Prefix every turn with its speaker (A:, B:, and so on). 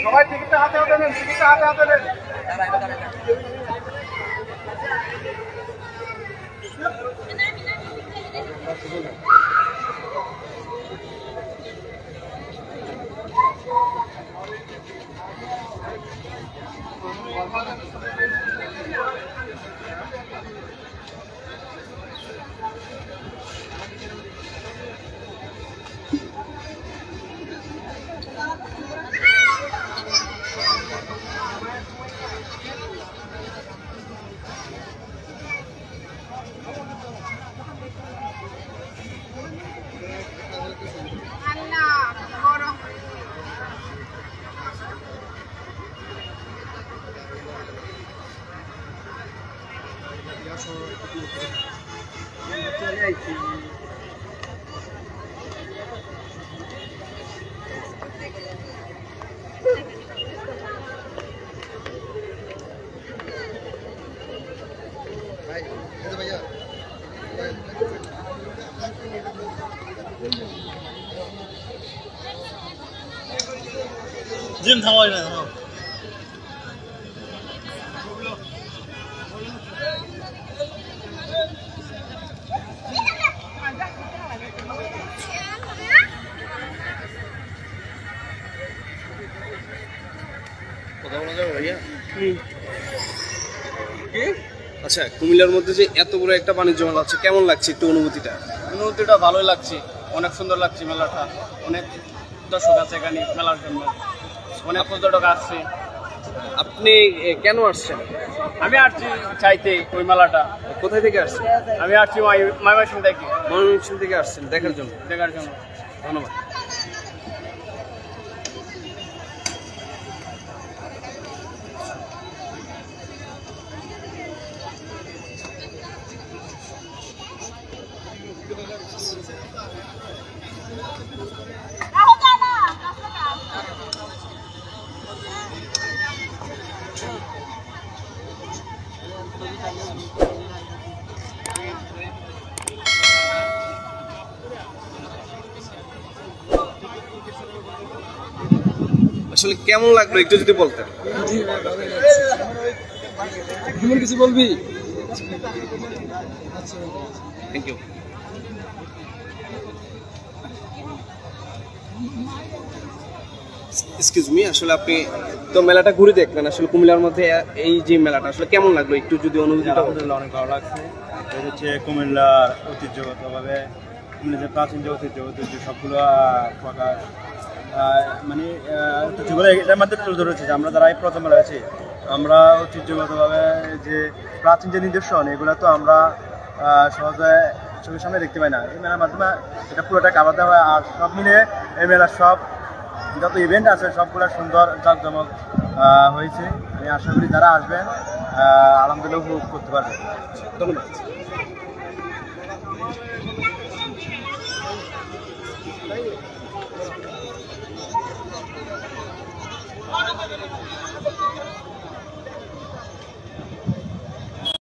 A: সবাই টিকিটটা হাতে হাতে নেন, টিকিটটা হাতে হাতে নেন।
B: 지금 당황이네요.
C: আচ্ছা, কুমিল্লার মধ্যে যে এত বড় একটা বাণিজ্য মেলা আছে, কেমন লাগছে একটু অনুভূতিটা?
D: অনুভূতিটা ভালোই লাগছে, অনেক সুন্দর লাগছে মেলাটা। অনেক দর্শক আছে এখানে মেলার জন্য, অনেক পর্যটক আসছে।
C: আপনি কেন আসছেন?
D: আমি আসছি চাইতে ওই মেলাটা।
C: কোথায় থেকে আসছেন?
D: আমি আসছি ময়মনসিংহ থেকে।
C: ময়মনসিংহ থেকে আসছেন দেখার জন্য?
D: দেখার জন্য।
C: ধন্যবাদ। আসলে কেমন লাগলো একটু যদি বলতেন।
E: কিছু বলবি?
C: Thank you. এক্সকিউজ মি, আসলে আপনি তো মেলাটা ঘুরে দেখলেন, আসলে কুমিল্লার মধ্যে এই যে মেলাটা আসলে কেমন লাগলো একটু যদি অনুভূতি?
F: আলহামদুলিল্লাহ অনেক ভালো লাগছে। এটা হচ্ছে কুমিল্লার ঐতিহ্যগতভাবে কুমিল্লার যে প্রাচীন যে ঐতিহ্য সবগুলো প্রকার মানে ঐতিহ্যগুলো এটার মধ্যে তুলে ধরেছে যে আমরা যারা এই প্রথম মেলা আছি, আমরা ঐতিহ্যগতভাবে যে প্রাচীন যে নিদর্শন এগুলো তো আমরা সহজে চোখের সামনে দেখতে পাই না। এই মেলার মাধ্যমে এটা পুরোটা কাভার দেওয়া হয়। আর সব মিলে এই মেলার সব যত ইভেন্ট আছে সবগুলো সুন্দর জাঁকজমক হয়েছে। আমি আশা করি যারা আসবেন আলহামদুলিল্লাহ উপভোগ করতে পারবেন।
C: ধন্যবাদ।